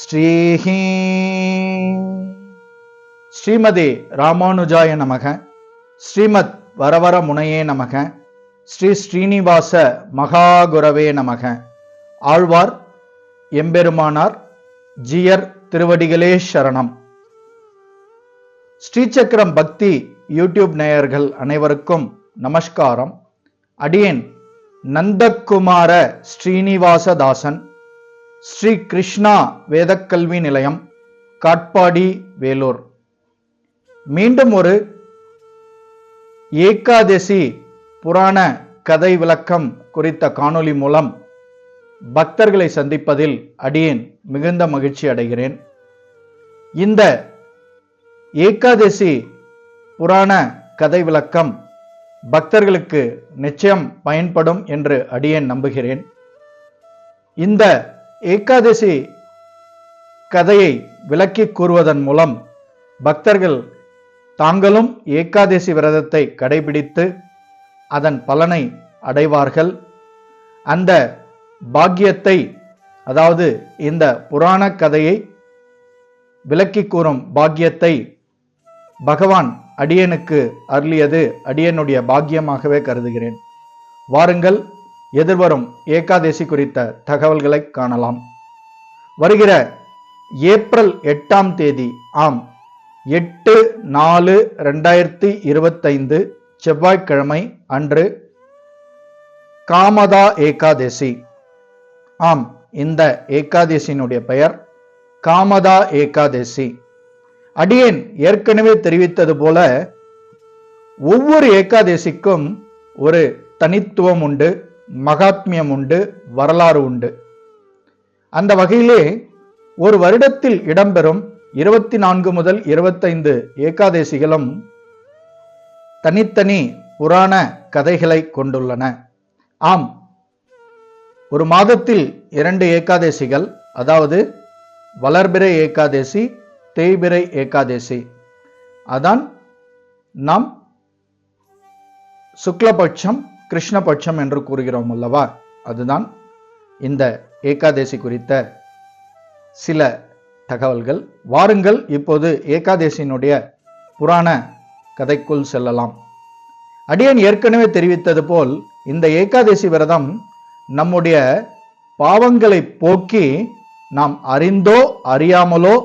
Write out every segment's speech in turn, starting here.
ஸ்ரீஹி ஸ்ரீமதே ராமானுஜாய நமக. ஸ்ரீமத் வரவர முனையே நமக. ஸ்ரீ ஸ்ரீனிவாச மகாகுரவே நமக. ஆழ்வார் எம்பெருமானார் ஜியர் திருவடிகளே சரணம். ஸ்ரீசக்கரம் பக்தி யூடியூப் நேயர்கள் அனைவருக்கும் நமஸ்காரம். அடியேன் நந்தகுமார ஸ்ரீனிவாசதாசன், ஸ்ரீ கிருஷ்ணா வேதக்கல்வி நிலையம், காட்பாடி, வேலூர். மீண்டும் ஒரு ஏகாதசி புராண கதை விளக்கம் குறித்த காணொளி மூலம் பக்தர்களை சந்திப்பதில் அடியேன் மிகுந்த மகிழ்ச்சி அடைகிறேன். இந்த ஏகாதசி புராண கதை விளக்கம் பக்தர்களுக்கு நிச்சயம் பயன்படும் என்று அடியேன் நம்புகிறேன். இந்த ஏகாதசி கதையை விளக்கி கூறுவதன் மூலம் பக்தர்கள் தாங்களும் ஏகாதசி விரதத்தை கடைபிடித்து அதன் பலனை அடைவார்கள். அந்த பாக்கியத்தை, அதாவது இந்த புராண கதையை விளக்கி கூறும் பாக்கியத்தை பகவான் அடியனுக்கு அருளியது அடியனுடைய பாக்கியமாகவே கருதுகிறேன். வாருங்கள், எதிர்வரும் ஏகாதசி குறித்த தகவல்களை காணலாம். வருகிற ஏப்ரல் 8ஆம் தேதி, ஆம் 8/4/2025 செவ்வாய்க்கிழமை அன்று காமதா ஏகாதசி. ஆம், இந்த ஏகாதசியினுடைய பெயர் காமதா ஏகாதசி. அடியேன் ஏற்கனவே தெரிவித்தது போல ஒவ்வொரு ஏகாதசிக்கும் ஒரு தனித்துவம் உண்டு, மகாத்மியம் உண்டு, வரலாறு உண்டு. அந்த வகையிலே ஒரு வருடத்தில் இடம்பெறும் 24 முதல் 25 ஏகாதசிகளும் தனித்தனி புராண கதைகளை கொண்டுள்ளன. ஆம், ஒரு மாதத்தில் 2 ஏகாதசிகள், அதாவது வளர்பிறை ஏகாதசி, தேய்பிறை ஏகாதசி. அதான் நாம் சுக்லபட்சம், கிருஷ்ணபட்சம் என்று கூறுகிறோம் அல்லவா? அதுதான் இந்த ஏகாதசி குறித்த சில தகவல்கள். வாருங்கள், இப்போது ஏகாதசியினுடைய புராண கதைக்குள் செல்லலாம். அடியேன் ஏற்கனவே தெரிவித்தது போல் இந்த ஏகாதசி விரதம் நம்முடைய பாவங்களை போக்கி நாம் அறிந்தோ அறியாமலோ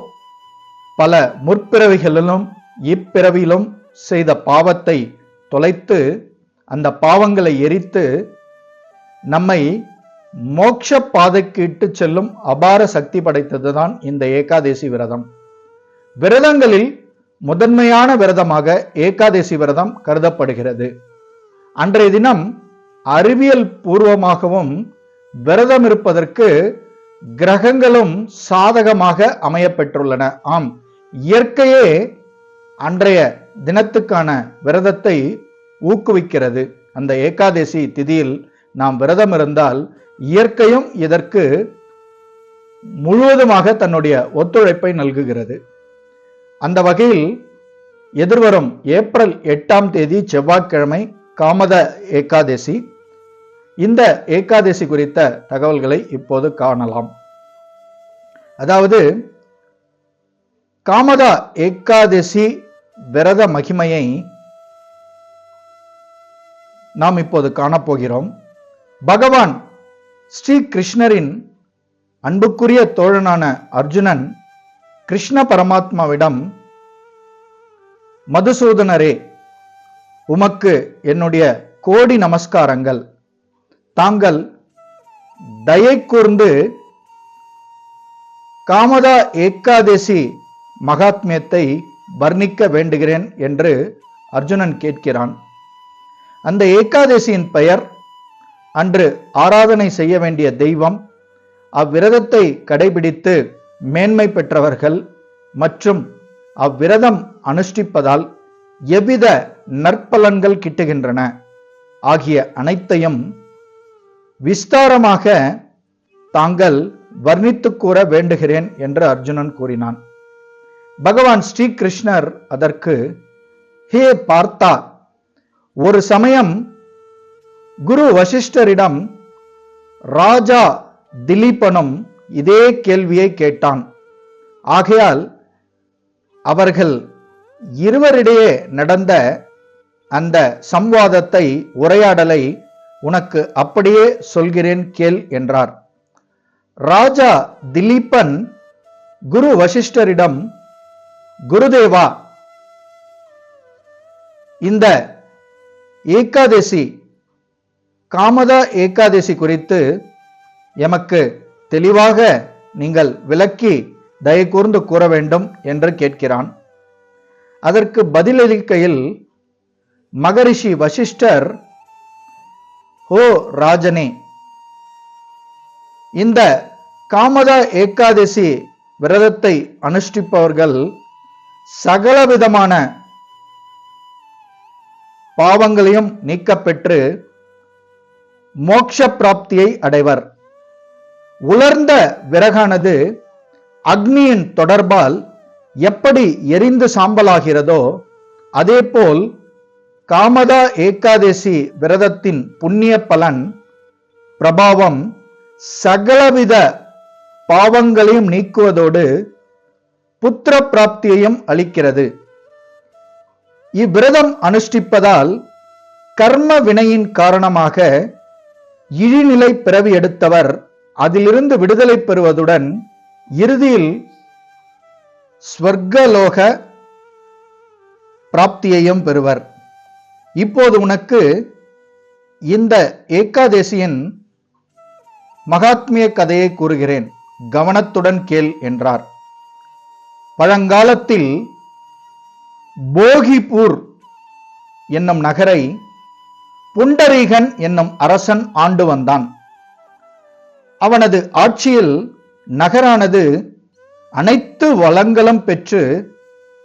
பல முற்பிறவிகளிலும் இப்பிறவிலும் செய்த பாவத்தை தொலைத்து அந்த பாவங்களை எரித்து நம்மை மோட்ச பாதைக்கு இட்டு செல்லும் அபார சக்தி படைத்ததுதான் இந்த ஏகாதசி விரதம். விரதங்களில் முதன்மையான விரதமாக ஏகாதசி விரதம் கருதப்படுகிறது. அன்றைய தினம் அறிவியல் பூர்வமாகவும் விரதம் இருப்பதற்கு கிரகங்களும் சாதகமாக அமையப்பெற்றுள்ளன. ஆம், இயற்கையே அன்றைய தினத்துக்கான விரதத்தை ஊக்குவிக்கிறது. அந்த ஏகாதசி திதியில் நாம் விரதம் இருந்தால் இயற்கையும் இதற்கு முழுவதுமாக தன்னுடைய ஒத்துழைப்பை நல்குகிறது. அந்த வகையில் எதிர்வரும் ஏப்ரல் 8ஆம் தேதி செவ்வாய்க்கிழமை காமத ஏகாதசி. இந்த ஏகாதசி குறித்த தகவல்களை இப்போது காணலாம். அதாவது காமதா ஏகாதசி விரத மகிமையை நாம் இப்போது காணப்போகிறோம். பகவான் ஸ்ரீ கிருஷ்ணரின் அன்புக்குரிய தோழனான அர்ஜுனன் கிருஷ்ண பரமாத்மாவிடம், மதுசூதனரே, உமக்கு என்னுடைய கோடி நமஸ்காரங்கள். தாங்கள் தயை கூர்ந்து காமதா ஏகாதசி மகாத்மியத்தை வர்ணிக்க வேண்டுகிறேன் என்று அர்ஜுனன் கேட்கிறான். அந்த ஏகாதசியின் பெயர், அன்று ஆராதனை செய்ய வேண்டிய தெய்வம், அவ்விரதத்தை கடைபிடித்து மேன்மை பெற்றவர்கள் மற்றும் அவ்விரதம் அனுஷ்டிப்பதால் எவ்வித நற்பலன்கள் கிட்டுகின்றன ஆகிய அனைத்தையும் விஸ்தாரமாக தாங்கள் வர்ணித்து கூற வேண்டுகிறேன் என்று அர்ஜுனன் கூறினான். பகவான் ஸ்ரீ கிருஷ்ணர் அதற்கு, ஹே பார்த்தா, ஒரு சமயம் குரு வசிஷ்டரிடம் ராஜா திலீபனும் இதே கேள்வியை கேட்டான் ஆகையால் அவர்கள் இருவரிடையே நடந்த அந்த சம்வாதத்தை, உரையாடலை உனக்கு அப்படியே சொல்கிறேன் கேள் என்றார். ராஜா திலீபன் குரு வசிஷ்டரிடம், குருதேவா, இந்த ஏகாதசி, காமதா ஏகாதசி குறித்து எமக்கு தெளிவாக நீங்கள் விளக்கி தயை கூர்ந்து கூற வேண்டும் என்று கேட்கிறான். அதற்கு பதிலளிக்கையில் மகரிஷி வசிஷ்டர், ஓ ராஜனே, இந்த காமதா ஏகாதசி விரதத்தை அனுஷ்டிப்பவர்கள் சகலவிதமான பாவங்களையும் நீக்கப்பெற்று மோட்ச பிராப்தியை அடைவர். உலர்ந்த விறகானது அக்னியின் தொடர்பால் எப்படி எரிந்து சாம்பலாகிறதோ அதேபோல் காமதா ஏகாதசி விரதத்தின் புண்ணிய பலன் பிரபாவம் சகலவித பாவங்களையும் நீக்குவதோடு புத்திர பிராப்தியையும் அளிக்கிறது. இவ்விரதம் அனுஷ்டிப்பதால் கர்ம வினையின் காரணமாக இழிநிலை பிறவி எடுத்தவர் அதிலிருந்து விடுதலை பெறுவதுடன் இறுதியில் ஸ்வர்கலோக பிராப்தியையும் பெறுவர். இப்போது உனக்கு இந்த ஏகாதசியின் மகாத்மிய கதையை கூறுகிறேன், கவனத்துடன் கேள் என்றார். பழங்காலத்தில் போகிபூர் என்னும் நகரை புண்டரீகன் என்னும் அரசன் ஆண்டு வந்தான். அவனது ஆட்சியில் நகரானது அனைத்து வளங்களும் பெற்று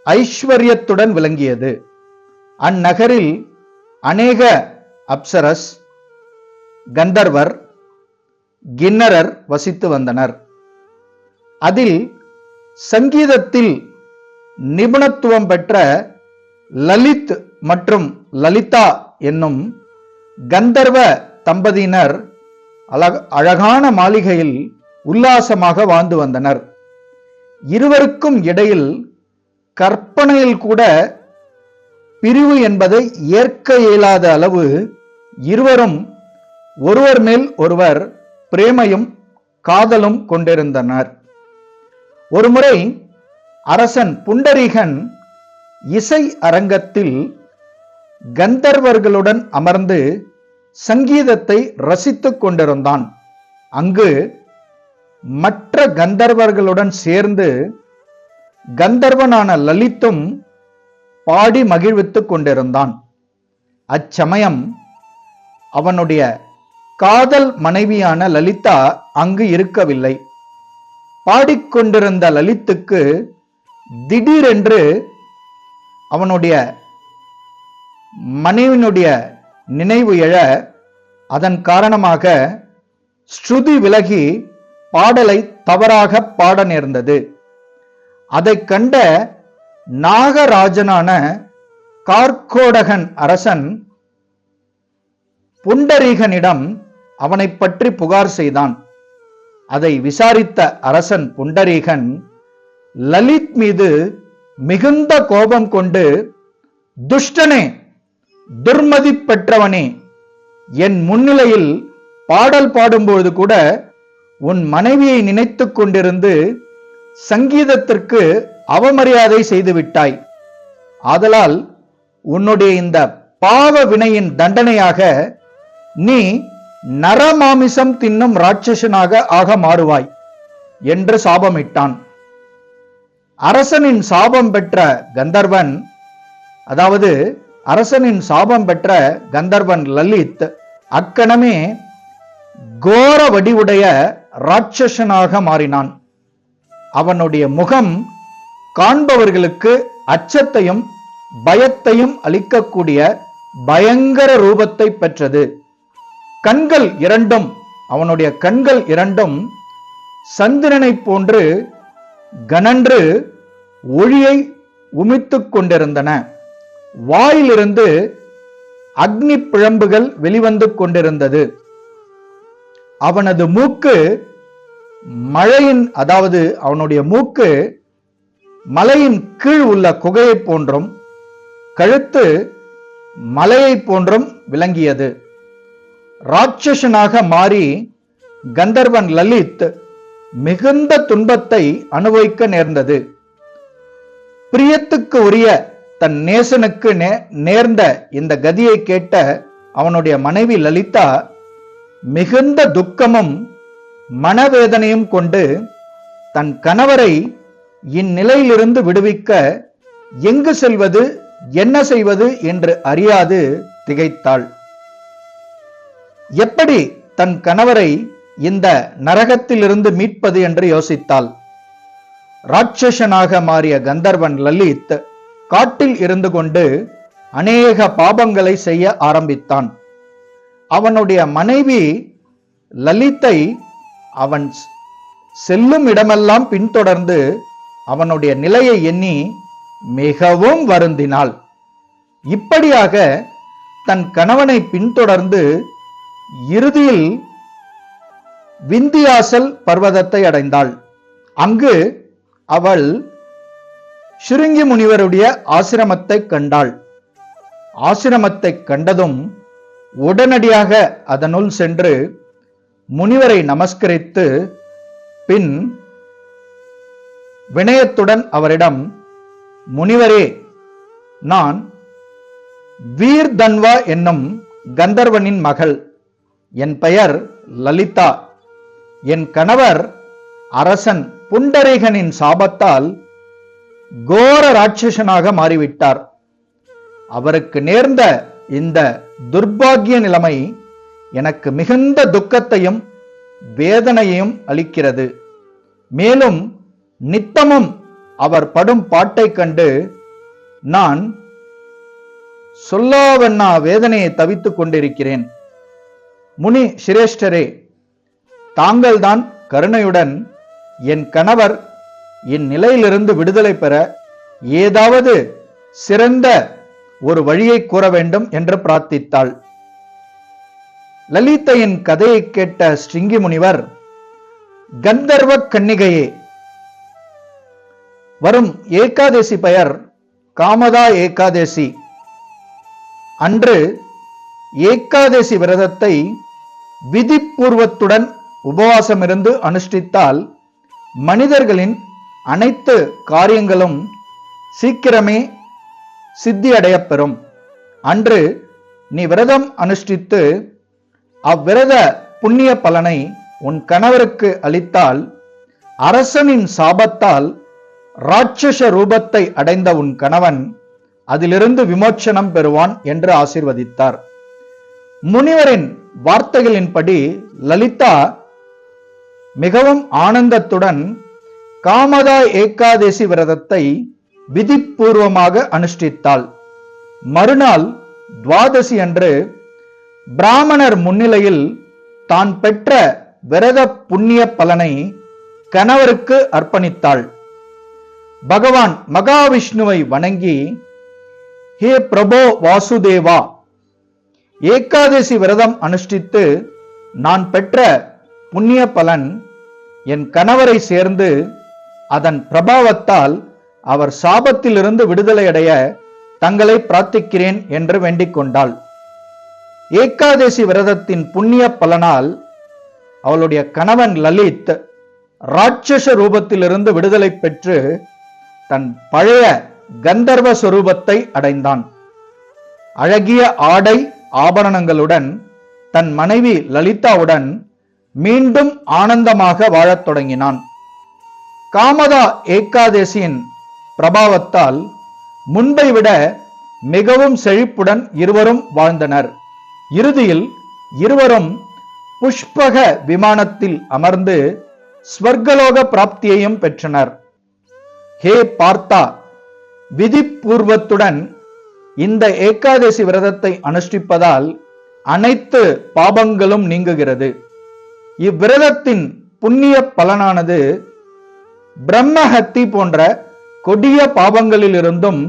ஐஸ்வர்யத்துடன் விளங்கியது. அந்நகரில் அநேக அப்சரஸ், கந்தர்வர், கிண்ணரர் வசித்து வந்தனர். அதில் சங்கீதத்தில் நிபுணத்துவம் பெற்ற லலித் மற்றும் லலிதா என்னும் கந்தர்வ தம்பதியினர் அழகான மாளிகையில் உல்லாசமாக வாழ்ந்து வந்தனர். இருவருக்கும் இடையில் கற்பனையில் கூட பிரிவு என்பதை ஏற்க இயலாத அளவு இருவரும் ஒருவர் மேல் ஒருவர் பிரேமையும் காதலும் கொண்டிருந்தனர். ஒருமுறை அரசன் புண்டரீகன் இசை அரங்கத்தில் கந்தர்வர்களுடன் அமர்ந்து சங்கீதத்தை ரசித்துக் கொண்டிருந்தான். அங்கு மற்ற கந்தர்வர்களுடன் சேர்ந்து கந்தர்வனான லலித்தும் பாடி மகிழ்வித்துக் கொண்டிருந்தான். அச்சமயம் அவனுடைய காதல் மனைவியான லலிதா அங்கு இருக்கவில்லை. பாடிக்கொண்டிருந்த லலித்துக்கு திடீரென்று அவனுடைய மனைவினுடைய நினைவு எழ, அதன் காரணமாக ஸ்ருதி விலகி பாடலை தவறாக பாட நேர்ந்தது. அதை கண்ட நாகராஜனான கார்கோடகன் அரசன் புண்டரீகனிடம் அவனை பற்றி புகார் செய்தான். அதை விசாரித்த அரசன் புண்டரீகன் லலித் மீது மிகுந்த கோபம் கொண்டு, துஷ்டனே, துர்மதி பெற்றவனே, என் முன்னிலையில் பாடல் பாடும்போது கூட உன் மனைவியை நினைத்துக் கொண்டிருந்து சங்கீதத்திற்கு அவமரியாதை செய்துவிட்டாய். ஆதலால் உன்னுடைய இந்த பாவ வினையின் தண்டனையாக நீ நரமாமிசம் தின்னும் ராட்சசனாக ஆக மாறுவாய் என்று சாபமிட்டான். அரசனின் சாபம் பெற்ற கந்தர்வன், அதாவது அரசனின் சாபம் பெற்ற கந்தர்வன் லலித் அக்கணமே கோர வடிவுடைய ராட்சசனாக மாறினான். அவனுடைய முகம் காண்பவர்களுக்கு அச்சத்தையும் பயத்தையும் அளிக்கக்கூடிய பயங்கர ரூபத்தை பெற்றது. கண்கள் இரண்டும், அவனுடைய கண்கள் இரண்டும் சந்திரனை போன்று கனன்று ஒளியை உமித்துக் கொண்டிருந்தன. வாயிலிருந்து அக்னி பிழம்புகள் வெளிவந்து கொண்டிருந்தது. அவனது மூக்கு மழையின், அதாவது அவனுடைய மூக்கு மலையின் கீழ் உள்ள குகையைப் போன்றும் கழுத்து மலையைப் போன்றும் விளங்கியது. ராட்சசனாக மாறி கந்தர்வன் லலித் மிகுந்த துன்பத்தை அனுபவிக்க நேர்ந்தது. பிரியத்துக்கு உரிய தன் நேசனுக்கு நேர்ந்த இந்த கதியை கேட்ட அவனுடைய மனைவி லலிதா மிகுந்த துக்கமும் மனவேதனையும் கொண்டு தன் கணவரை இந்நிலையிலிருந்து விடுவிக்க எங்கு செல்வது, என்ன செய்வது என்று அறியாது திகைத்தாள். எப்படி தன் கணவரை இந்த நரகத்திலிருந்து மீட்பது என்று யோசித்தாள். ராட்சசனாக மாறிய கந்தர்வன் லலித் காட்டில் இருந்து கொண்டு அநேக பாபங்களை செய்ய ஆரம்பித்தான். அவனுடைய மனைவி லலித்தை அவன் செல்லும் இடமெல்லாம் பின்தொடர்ந்து அவனுடைய நிலையை எண்ணி மிகவும் வருந்தினாள். இப்படியாக தன் கணவனை பின்தொடர்ந்து இறுதியில் விந்தியாசல் பர்வதத்தை அடைந்தாள். அங்கு அவள் சிருங்கி முனிவருடைய ஆசிரமத்தை கண்டாள். ஆசிரமத்தை கண்டதும் உடனடியாக அதனுள் சென்று முனிவரை நமஸ்கரித்து பின் வினயத்துடன் அவரிடம், முனிவரே, நான் வீர்தன்வா என்னும் கந்தர்வனின் மகள். என் பெயர் லலிதா. என் கணவர் அரசன் புண்டரீகனின் சாபத்தால் கோர ராட்சசனாக மாறிவிட்டார். அவருக்கு நேர்ந்த இந்த துர்பாகிய நிலைமை எனக்கு மிகுந்த துக்கத்தையும் வேதனையையும் அளிக்கிறது. மேலும் நித்தமும் அவர் படும் பாட்டை கண்டு நான் சொல்லாவண்ணா வேதனையை தவித்துக் கொண்டிருக்கிறேன். முனி சிரேஷ்டரே, தாங்கள்தான் கருணையுடன் என் கணவர் இந்நிலையிலிருந்து விடுதலை பெற ஏதாவது சிறந்த ஒரு வழியை கூற வேண்டும் என்று பிரார்த்தித்தாள். லலிதையின் கதையை கேட்ட ஸ்ருங்கி முனிவர், கந்தர்வ கன்னிகையே, வரும் ஏகாதசி பெயர் காமதா ஏகாதசி. அன்று ஏகாதசி விரதத்தை விதிப்பூர்வத்துடன் உபவாசமிருந்து அனுஷ்டித்தால் மனிதர்களின் அனைத்து காரியங்களும் சீக்கிரமே சித்தியடையப் பெறும். அன்று நீ விரதம் அனுஷ்டித்து அவ்விரத புண்ணிய பலனை உன் கணவருக்கு அளித்தால் அரசனின் சாபத்தால் ராட்சச ரூபத்தை அடைந்த உன் கணவன் அதிலிருந்து விமோச்சனம் பெறுவான் என்று ஆசீர்வதித்தார். முனிவரின் வார்த்தைகளின்படி லலிதா மிகவும் ஆனந்தத்துடன் காமதா ஏகாதசி விரதத்தை விதிப்பூர்வமாக அனுஷ்டித்தாள். மறுநாள் துவாதசி அன்று பிராமணர் முன்னிலையில் தான் பெற்ற விரத புண்ணிய பலனை கணவருக்கு அர்ப்பணித்தாள். பகவான் மகாவிஷ்ணுவை வணங்கி, ஹே பிரபோ வாசுதேவா, ஏகாதசி விரதம் அனுஷ்டித்து நான் பெற்ற புண்ணிய பலன் என் கணவரை சேர்ந்து அதன் பிரபாவத்தால் அவர் சாபத்திலிருந்து விடுதலையடைய தங்களை பிரார்த்திக்கிறேன் என்று வேண்டிக் கொண்டாள். ஏகாதசி விரதத்தின் புண்ணிய பலனால் அவளுடைய கணவன் லலித் ராட்சச ரூபத்திலிருந்து விடுதலை பெற்று தன் பழைய கந்தர்வ சொரூபத்தை அடைந்தான். அழகிய ஆடை ஆபரணங்களுடன் தன் மனைவி லலிதாவுடன் மீண்டும் ஆனந்தமாக வாழத் தொடங்கினான். காமதா ஏகாதசியின் பிரபாவத்தால் முன்பை விட மிகவும் செழிப்புடன் இருவரும் வாழ்ந்தனர். இறுதியில் இருவரும் புஷ்பக விமானத்தில் அமர்ந்து ஸ்வர்கலோக பிராப்தியையும் பெற்றனர். ஹே பார்த்தா, விதிப்பூர்வத்துடன் இந்த ஏகாதசி விரதத்தை அனுஷ்டிப்பதால் அனைத்து பாபங்களும் நீங்குகிறது. இவ்விரதத்தின் புண்ணிய பலனானது பிரம்மஹத்தி போன்ற கொடிய பாபங்களிலிருந்தும்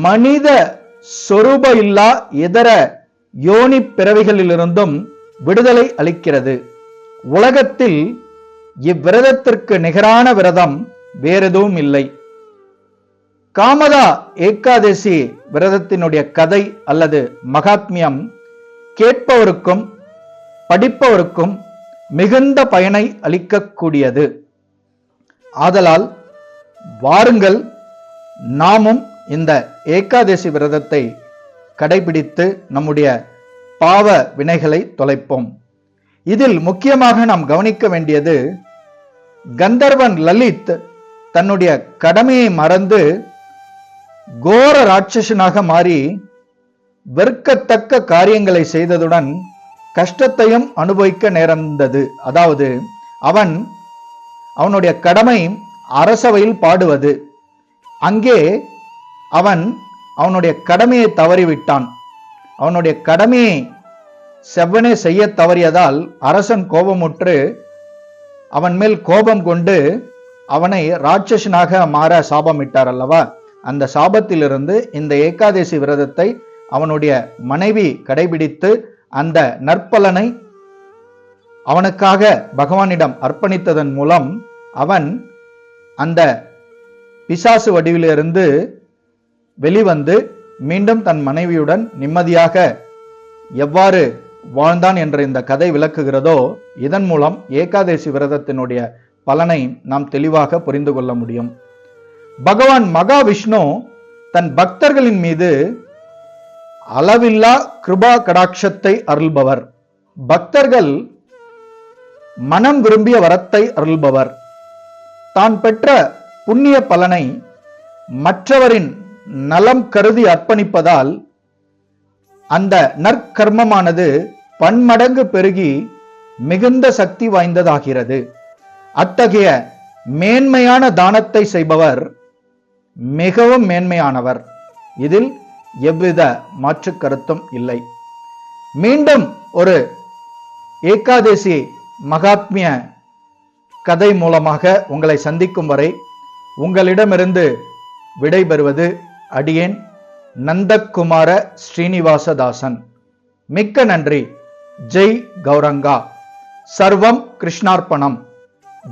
மனித சொரூப இல்லா இதர யோனி பிறவிகளிலிருந்தும் விடுதலை அளிக்கிறது. உலகத்தில் இவ்விரதத்திற்கு நிகரான விரதம் வேறெதுவும் இல்லை. காமதா ஏகாதசி விரதத்தினுடைய கதை அல்லது மகாத்மியம் கேட்பவருக்கும் படிப்பவருக்கும் மிகுந்த பயனை அளிக்கக்கூடியது. ஆதலால் வாருங்கள், நாமும் இந்த ஏகாதசி விரதத்தை கடைபிடித்து நம்முடைய பாவ வினைகளை தொலைப்போம். இதில் முக்கியமாக நாம் கவனிக்க வேண்டியது, கந்தர்வன் லலித் தன்னுடைய கடமையை மறந்து கோர ராட்சசனாக மாறி வெறுக்கத்தக்க காரியங்களை செய்ததுடன் கஷ்டத்தையும் அனுபவிக்க நேர்ந்தது. அதாவது அவனுடைய கடமை அரசவையில் பாடுவது. அங்கே அவனுடைய கடமையை தவறிவிட்டான். அவனுடைய கடமையை செவ்வனே செய்ய தவறியதால் அரசன் கோபமுற்று அவன் மேல் கோபம் கொண்டு அவனை ராட்சசனாக மாற சாபமிட்டார் அல்லவா? அந்த சாபத்திலிருந்து இந்த ஏகாதசி விரதத்தை அவனுடைய மனைவி கடைபிடித்து அந்த நற்பலனை அவனுக்காக பகவானிடம் அர்ப்பணித்ததன் மூலம் அவன் அந்த பிசாசு வடிவிலிருந்து வெளிவந்து மீண்டும் தன் மனைவியுடன் நிம்மதியாக எவ்வாறு வாழ்ந்தான் என்ற இந்த கதை விளக்குகிறதோ, இதன் மூலம் ஏகாதசி விரதத்தினுடைய பலனை நாம் தெளிவாக புரிந்து கொள்ள முடியும். பகவான் மகாவிஷ்ணு தன் பக்தர்களின் மீது அளவில்லா கிருபா கடாட்சத்தை அருள்பவர். பக்தர்கள் மனம் விரும்பிய வரத்தை அருள்பவர். தான் பெற்ற புண்ணிய பலனை மற்றவரின் நலம் கருதி அர்ப்பணிப்பதால் அந்த நற்கர்மமானது பன்மடங்கு பெருகி மிகுந்த சக்தி வாய்ந்ததாகிறது. அத்தகைய மேன்மையான தானத்தை செய்பவர் மிகவும் மேன்மையானவர். இதில் எவ்வித மாற்று கருத்தும் இல்லை. மீண்டும் ஒரு ஏகாதசி மகாத்மிய கதை மூலமாக உங்களை சந்திக்கும் வரை உங்களிடமிருந்து விடைபெறுவது அடியேன் நந்தகுமார ஸ்ரீனிவாசதாசன். மிக்க நன்றி. ஜெய் கௌரங்கா. சர்வம் கிருஷ்ணார்ப்பணம்.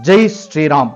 ஜெய் ஸ்ரீராம்.